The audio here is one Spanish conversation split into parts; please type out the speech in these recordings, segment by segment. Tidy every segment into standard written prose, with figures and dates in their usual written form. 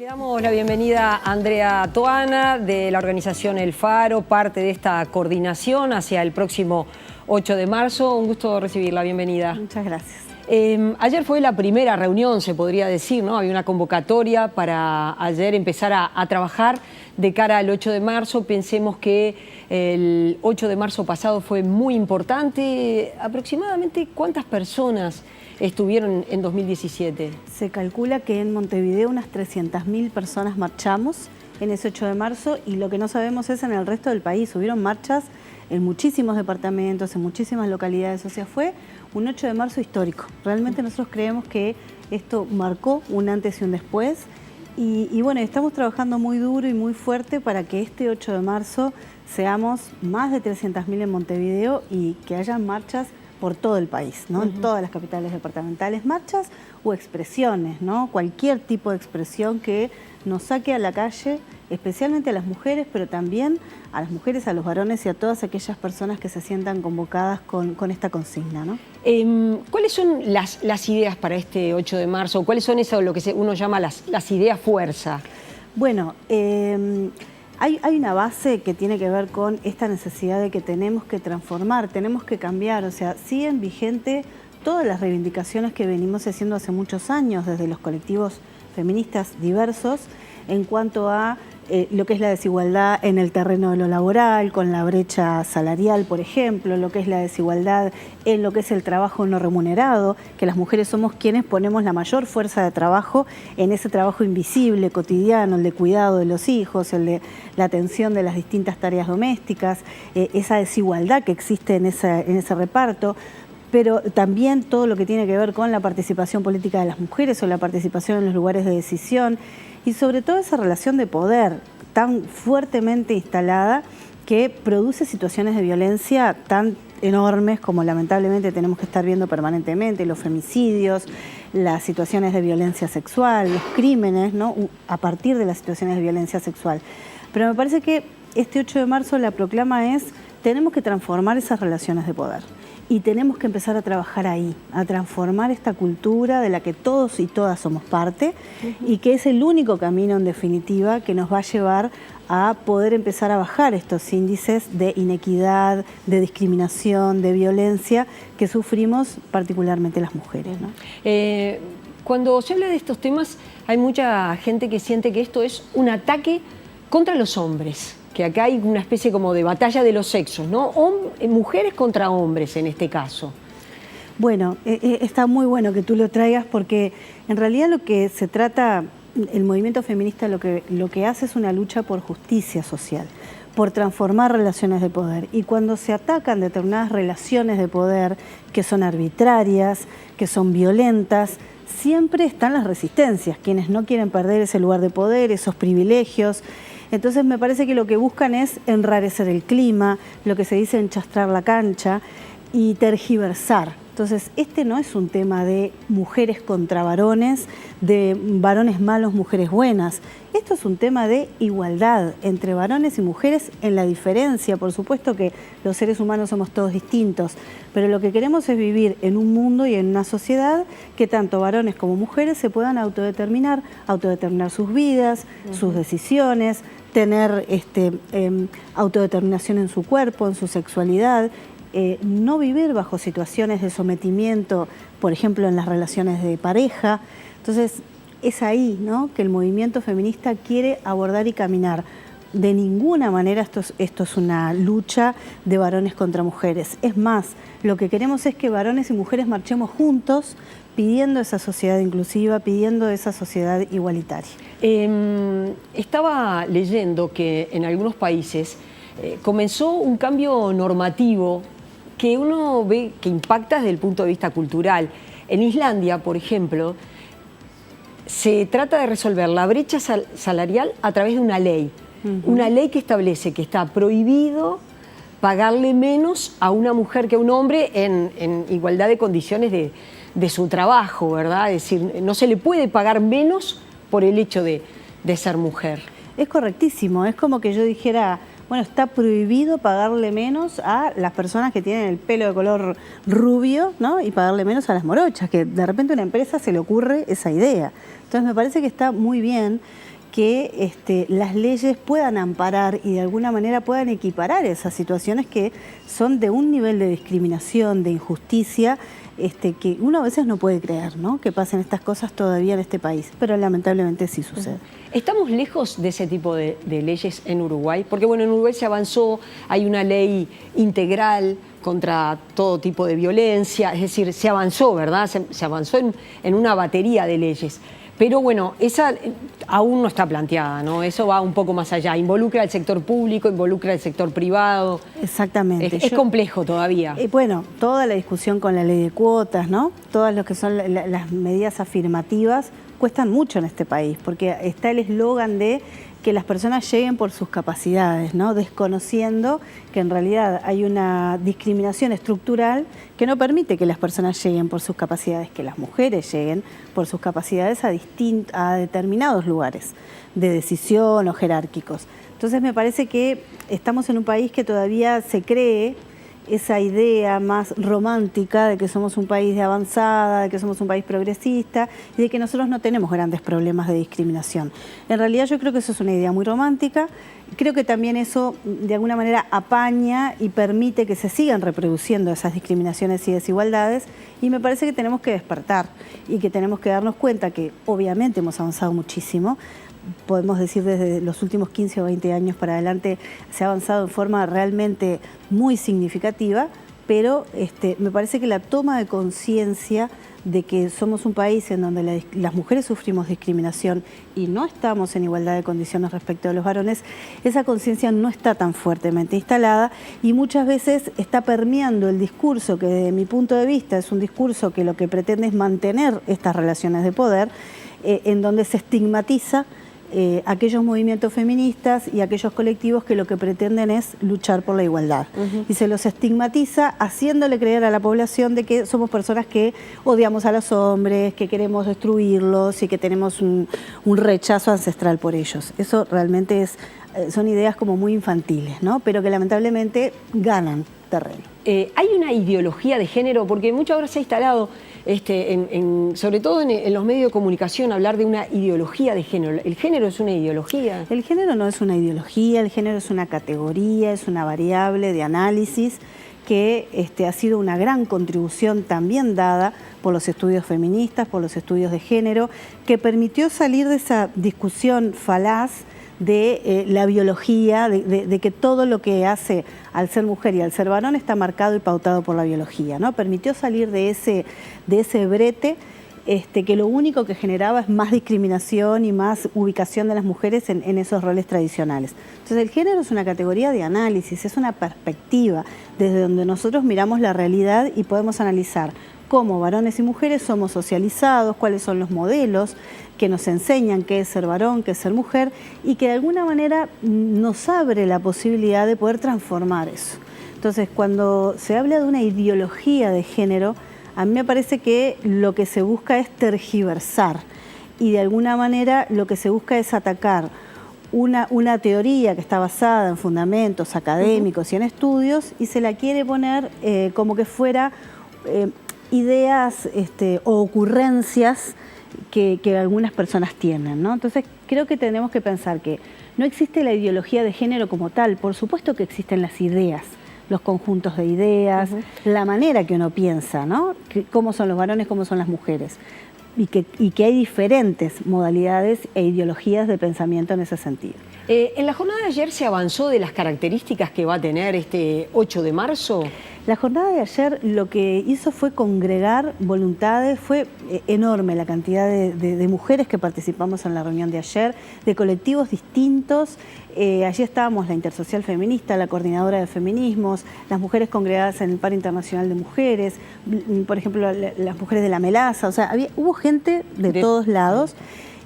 Le damos la bienvenida a Andrea Toana de la organización El Faro, parte de esta coordinación hacia el próximo 8 de marzo. Un gusto recibirla, bienvenida. Muchas gracias. Ayer fue la primera reunión, se podría decir, ¿no? Había una convocatoria para ayer empezar a trabajar de cara al 8 de marzo. Pensemos que el 8 de marzo pasado fue muy importante. ¿Aproximadamente cuántas personas estuvieron en 2017? Se calcula que en Montevideo unas 300.000 personas marchamos en ese 8 de marzo y lo que no sabemos es en el resto del país. Hubieron marchas en muchísimos departamentos, en muchísimas localidades, o sea, fue un 8 de marzo histórico. Realmente nosotros creemos que esto marcó un antes y un después y bueno, estamos trabajando muy duro y muy fuerte para que este 8 de marzo seamos más de 300.000 en Montevideo y que haya marchas por todo el país, ¿no? En todas las capitales departamentales, marchas o expresiones, ¿no? Cualquier tipo de expresión que nos saque a la calle, especialmente a las mujeres, pero también a las mujeres, a los varones y a todas aquellas personas que se sientan convocadas con esta consigna, ¿no? ¿Cuáles son las ideas para este 8 de marzo? ¿Cuáles son eso, lo que uno llama las ideas fuerza? Bueno, hay una base que tiene que ver con esta necesidad de que tenemos que transformar, tenemos que cambiar, o sea, siguen vigentes todas las reivindicaciones que venimos haciendo hace muchos años desde los colectivos feministas diversos en cuanto a lo que es la desigualdad en el terreno de lo laboral, con la brecha salarial, por ejemplo, lo que es la desigualdad en lo que es el trabajo no remunerado, que las mujeres somos quienes ponemos la mayor fuerza de trabajo en ese trabajo invisible, cotidiano, el de cuidado de los hijos, el de la atención de las distintas tareas domésticas, esa desigualdad que existe en ese reparto, pero también todo lo que tiene que ver con la participación política de las mujeres o la participación en los lugares de decisión y sobre todo esa relación de poder tan fuertemente instalada que produce situaciones de violencia tan enormes como lamentablemente tenemos que estar viendo permanentemente, los femicidios, las situaciones de violencia sexual, los crímenes, ¿no? A partir de las situaciones de violencia sexual. Pero me parece que este 8 de marzo la proclama es, tenemos que transformar esas relaciones de poder. Y tenemos que empezar a trabajar ahí, a transformar esta cultura de la que todos y todas somos parte y que es el único camino en definitiva que nos va a llevar a poder empezar a bajar estos índices de inequidad, de discriminación, de violencia que sufrimos particularmente las mujeres, ¿no? Cuando se habla de estos temas hay mucha gente que siente que esto es un ataque contra los hombres, que acá hay una especie como de batalla de los sexos, ¿no? Mujeres contra hombres en este caso. Bueno, está muy bueno que tú lo traigas porque en realidad lo que se trata, el movimiento feminista lo que hace es una lucha por justicia social, por transformar relaciones de poder. Y cuando se atacan determinadas relaciones de poder que son arbitrarias, que son violentas, siempre están las resistencias, quienes no quieren perder ese lugar de poder, esos privilegios. Entonces me parece que lo que buscan es enrarecer el clima, lo que se dice enchastrar la cancha y tergiversar. Entonces este no es un tema de mujeres contra varones, de varones malos, mujeres buenas. Esto es un tema de igualdad entre varones y mujeres en la diferencia. Por supuesto que los seres humanos somos todos distintos, pero lo que queremos es vivir en un mundo y en una sociedad que tanto varones como mujeres se puedan autodeterminar sus vidas, sus decisiones, tener autodeterminación en su cuerpo, en su sexualidad, no vivir bajo situaciones de sometimiento, por ejemplo, en las relaciones de pareja. Entonces, es ahí, ¿no?, que el movimiento feminista quiere abordar y caminar. De ninguna manera esto es una lucha de varones contra mujeres. Es más, lo que queremos es que varones y mujeres marchemos juntos pidiendo esa sociedad inclusiva, pidiendo esa sociedad igualitaria. Estaba leyendo que en algunos países comenzó un cambio normativo que uno ve que impacta desde el punto de vista cultural. En Islandia, por ejemplo, se trata de resolver la brecha salarial a través de una ley. Una ley que establece que está prohibido pagarle menos a una mujer que a un hombre en igualdad de condiciones de su trabajo, ¿verdad? Es decir, no se le puede pagar menos por el hecho de ser mujer. Es correctísimo, es como que yo dijera, bueno, está prohibido pagarle menos a las personas que tienen el pelo de color rubio, ¿no? Y pagarle menos a las morochas, que de repente a una empresa se le ocurre esa idea. Entonces me parece que está muy bien que las leyes puedan amparar y de alguna manera puedan equiparar esas situaciones que son de un nivel de discriminación, de injusticia, que uno a veces no puede creer, ¿no?, que pasen estas cosas todavía en este país, pero lamentablemente sí sucede. ¿Estamos lejos de ese tipo de leyes en Uruguay? Porque bueno, en Uruguay se avanzó, hay una ley integral contra todo tipo de violencia, es decir, se avanzó, ¿verdad? Se avanzó en una batería de leyes. Pero bueno, esa aún no está planteada, ¿no? Eso va un poco más allá, involucra al sector público, involucra al sector privado. Exactamente. Es complejo todavía. Bueno, toda la discusión con la ley de cuotas, ¿no? Todas lo que son las medidas afirmativas cuestan mucho en este país, porque está el eslogan de que las personas lleguen por sus capacidades, ¿no?, desconociendo que en realidad hay una discriminación estructural que no permite que las personas lleguen por sus capacidades, que las mujeres lleguen por sus capacidades a determinados lugares de decisión o jerárquicos. Entonces me parece que estamos en un país que todavía se cree esa idea más romántica de que somos un país de avanzada, de que somos un país progresista y de que nosotros no tenemos grandes problemas de discriminación. En realidad yo creo que eso es una idea muy romántica. Creo que también eso de alguna manera apaña y permite que se sigan reproduciendo esas discriminaciones y desigualdades, y me parece que tenemos que despertar y que tenemos que darnos cuenta que obviamente hemos avanzado muchísimo. Podemos decir desde los últimos 15 o 20 años para adelante se ha avanzado en forma realmente muy significativa, pero me parece que la toma de conciencia de que somos un país en donde las mujeres sufrimos discriminación y no estamos en igualdad de condiciones respecto a los varones, esa conciencia no está tan fuertemente instalada y muchas veces está permeando el discurso que desde mi punto de vista es un discurso que lo que pretende es mantener estas relaciones de poder, en donde se estigmatiza aquellos movimientos feministas y aquellos colectivos que lo que pretenden es luchar por la igualdad. Y se los estigmatiza haciéndole creer a la población de que somos personas que odiamos a los hombres, que queremos destruirlos y que tenemos un rechazo ancestral por ellos. Eso realmente son ideas como muy infantiles, ¿no?, pero que lamentablemente ganan terreno. Hay una ideología de género, porque muchas veces se ha instalado, sobre todo en los medios de comunicación, hablar de una ideología de género. ¿El género es una ideología? El género no es una ideología, el género es una categoría, es una variable de análisis que ha sido una gran contribución también dada por los estudios feministas, por los estudios de género, que permitió salir de esa discusión falaz de la biología, de que todo lo que hace al ser mujer y al ser varón está marcado y pautado por la biología, ¿no? Permitió salir de ese brete que lo único que generaba es más discriminación y más ubicación de las mujeres en esos roles tradicionales. Entonces el género es una categoría de análisis, es una perspectiva desde donde nosotros miramos la realidad y podemos analizar cómo varones y mujeres somos socializados, cuáles son los modelos que nos enseñan qué es ser varón, qué es ser mujer, y que de alguna manera nos abre la posibilidad de poder transformar eso. Entonces, cuando se habla de una ideología de género, a mí me parece que lo que se busca es tergiversar, y de alguna manera lo que se busca es atacar una teoría que está basada en fundamentos académicos y en estudios, y se la quiere poner como que fuera ideas o ocurrencias que algunas personas tienen, ¿no? Entonces creo que tenemos que pensar que no existe la ideología de género como tal. Por supuesto que existen las ideas, los conjuntos de ideas, la manera que uno piensa, ¿no?, cómo son los varones, cómo son las mujeres, y que hay diferentes modalidades e ideologías de pensamiento en ese sentido. En la jornada de ayer se avanzó de las características que va a tener este 8 de marzo. La jornada de ayer lo que hizo fue congregar voluntades, fue enorme la cantidad de mujeres que participamos en la reunión de ayer, de colectivos distintos. Allí estábamos la Intersocial Feminista, la Coordinadora de Feminismos, las mujeres congregadas en el Paro Internacional de Mujeres, por ejemplo, las mujeres de la Melaza, o sea, hubo gente de todos lados.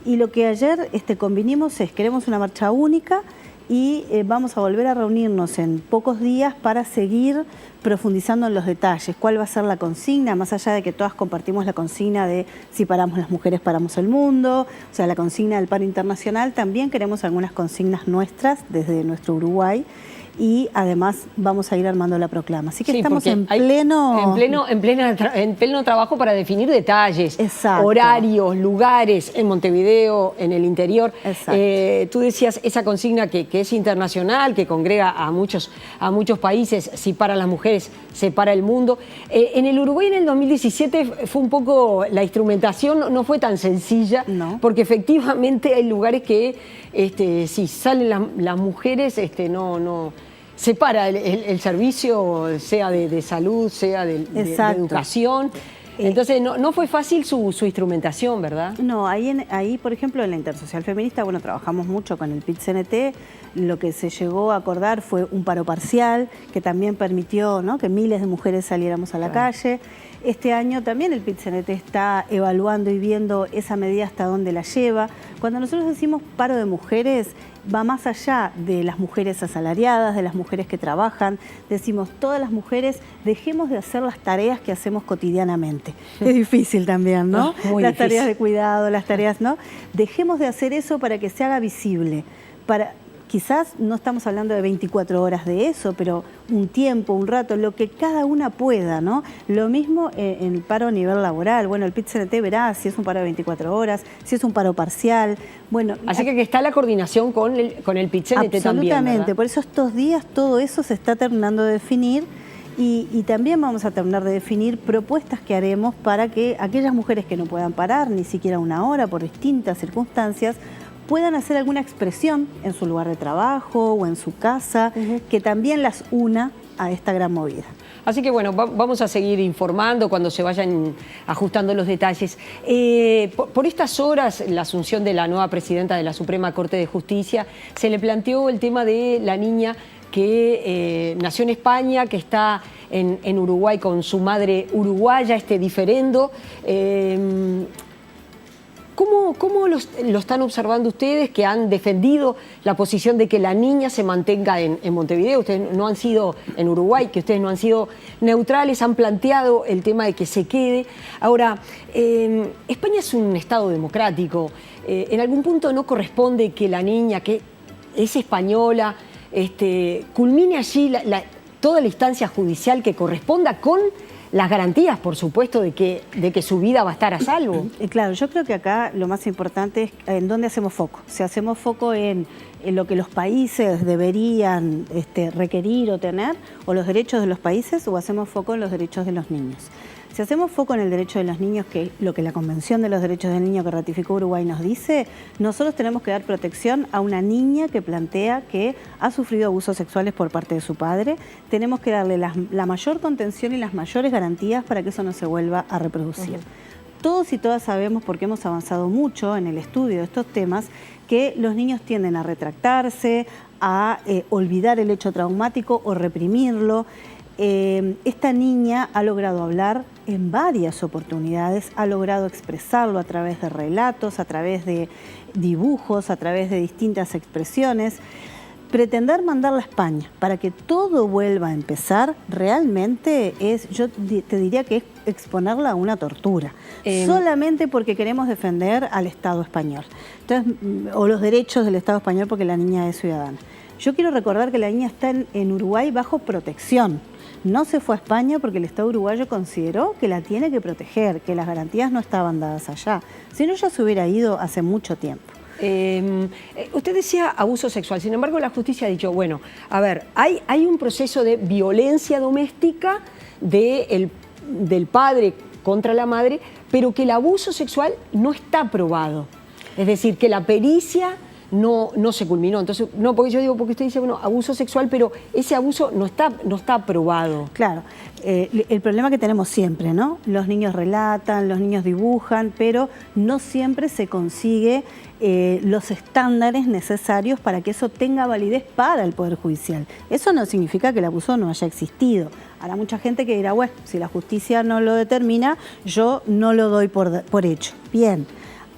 Y lo que ayer convinimos es, queremos una marcha única y vamos a volver a reunirnos en pocos días para seguir profundizando en los detalles. ¿Cuál va a ser la consigna? Más allá de que todas compartimos la consigna de si paramos las mujeres, paramos el mundo, o sea, la consigna del paro internacional, también queremos algunas consignas nuestras desde nuestro Uruguay. y además vamos a ir armando la proclama. Así que Sí, estamos porque en hay- pleno trabajo para definir detalles, Exacto. horarios, lugares en Montevideo, en el interior. Exacto. Tú decías esa consigna que es internacional, que congrega a muchos países, si para las mujeres, se para el mundo. En el Uruguay en el 2017 fue un poco, la instrumentación no fue tan sencilla, No. porque efectivamente hay lugares que si salen las mujeres, no se para el servicio, sea de salud, sea de educación. Entonces no fue fácil su instrumentación, ¿verdad? No, ahí, por ejemplo, en la Intersocial Feminista, bueno, trabajamos mucho con el PIT-CNT. Lo que se llegó a acordar fue un paro parcial, que también permitió, ¿no?, que miles de mujeres saliéramos a la calle. Este año también el PIT-CNT está evaluando y viendo esa medida hasta dónde la lleva. Cuando nosotros decimos paro de mujeres, va más allá de las mujeres asalariadas, de las mujeres que trabajan. Decimos, todas las mujeres, dejemos de hacer las tareas que hacemos cotidianamente. Es difícil también, ¿no? Muy las difícil. Tareas de cuidado, las tareas, ¿no? Dejemos de hacer eso para que se haga visible. Quizás no estamos hablando de 24 horas de eso, pero un tiempo, un rato, lo que cada una pueda, ¿no? Lo mismo en el paro a nivel laboral. Bueno, el PIT-CNT verá si es un paro de 24 horas, si es un paro parcial. Bueno, así que está la coordinación con el PIT-CNT también, absolutamente, ¿verdad? por eso estos días todo eso se está terminando de definir y también vamos a terminar de definir propuestas que haremos para que aquellas mujeres que no puedan parar ni siquiera una hora por distintas circunstancias puedan hacer alguna expresión en su lugar de trabajo o en su casa, que también las una a esta gran movida. Así que bueno, vamos a seguir informando cuando se vayan ajustando los detalles. Por estas horas, la asunción de la nueva presidenta de la Suprema Corte de Justicia, se le planteó el tema de la niña que nació en España, que está en Uruguay con su madre uruguaya, este diferendo. ¿Cómo lo están observando ustedes, que han defendido la posición de que la niña se mantenga en Montevideo? Ustedes no han sido en Uruguay, que ustedes no han sido neutrales, han planteado el tema de que se quede. Ahora, España es un Estado democrático. En algún punto no corresponde que la niña, que es española, culmine allí toda la instancia judicial que corresponda, con las garantías, por supuesto, de que su vida va a estar a salvo. Claro, yo creo que acá lo más importante es en dónde hacemos foco. Si hacemos foco en lo que los países deberían requerir o tener, o los derechos de los países, o hacemos foco en los derechos de los niños. Si hacemos foco en el derecho de los niños, que es lo que la Convención de los Derechos del Niño que ratificó Uruguay nos dice, nosotros tenemos que dar protección a una niña que plantea que ha sufrido abusos sexuales por parte de su padre. Tenemos que darle la mayor contención y las mayores garantías para que eso no se vuelva a reproducir. Todos y todas sabemos, porque hemos avanzado mucho en el estudio de estos temas, que los niños tienden a retractarse, a olvidar el hecho traumático o reprimirlo. Esta niña ha logrado hablar en varias oportunidades, ha logrado expresarlo a través de relatos, a través de dibujos, a través de distintas expresiones. Pretender mandarla a España para que todo vuelva a empezar realmente yo te diría que es exponerla a una tortura, solamente porque queremos defender al Estado español, entonces, o los derechos del Estado español, porque la niña es ciudadana. Yo quiero recordar que la niña está en Uruguay bajo protección. No se fue a España porque el Estado uruguayo consideró que la tiene que proteger, que las garantías no estaban dadas allá. Si no, ya se hubiera ido hace mucho tiempo. Usted decía abuso sexual, sin embargo la justicia ha dicho, bueno, a ver, hay un proceso de violencia doméstica del padre contra la madre, pero que el abuso sexual no está probado. Es decir, que la pericia no se culminó. Entonces, no, porque yo digo, porque usted dice, bueno, abuso sexual, pero ese abuso no está probado. Claro, el problema que tenemos siempre, ¿no? Los niños relatan, los niños dibujan, pero no siempre se consigue los estándares necesarios para que eso tenga validez para el Poder Judicial. Eso no significa que el abuso no haya existido. Habrá mucha gente que dirá, bueno, si la justicia no lo determina, yo no lo doy por hecho. Bien,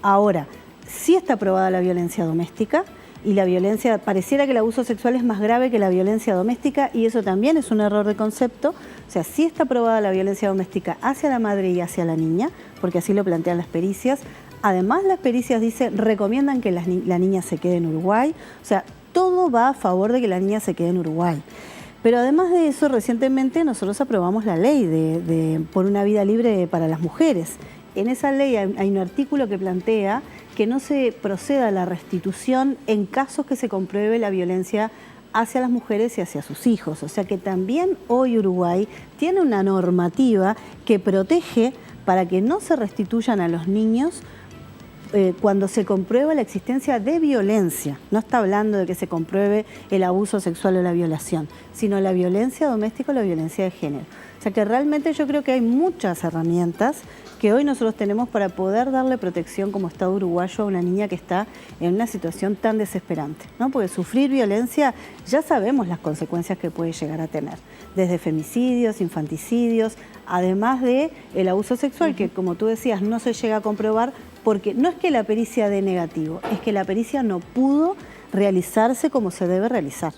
ahora, sí está aprobada la violencia doméstica, y la violencia, pareciera que el abuso sexual es más grave que la violencia doméstica, y eso también es un error de concepto. O sea, sí está aprobada la violencia doméstica hacia la madre y hacia la niña, porque así lo plantean las pericias. Además, las pericias recomiendan que la niña se quede en Uruguay. O sea, todo va a favor de que la niña se quede en Uruguay. Pero además de eso, recientemente nosotros aprobamos la ley por una vida libre para las mujeres. En esa ley hay un artículo que plantea que no se proceda a la restitución en casos que se compruebe la violencia hacia las mujeres y hacia sus hijos. O sea que también hoy Uruguay tiene una normativa que protege para que no se restituyan a los niños cuando se comprueba la existencia de violencia. No está hablando de que se compruebe el abuso sexual o la violación, sino la violencia doméstica o la violencia de género. O sea que realmente yo creo que hay muchas herramientas que hoy nosotros tenemos para poder darle protección como Estado uruguayo a una niña que está en una situación tan desesperante, ¿no? Porque sufrir violencia ya sabemos las consecuencias que puede llegar a tener, desde femicidios, infanticidios, además de el abuso sexual, que como tú decías no se llega a comprobar porque no es que la pericia dé negativo, es que la pericia no pudo realizarse como se debe realizar.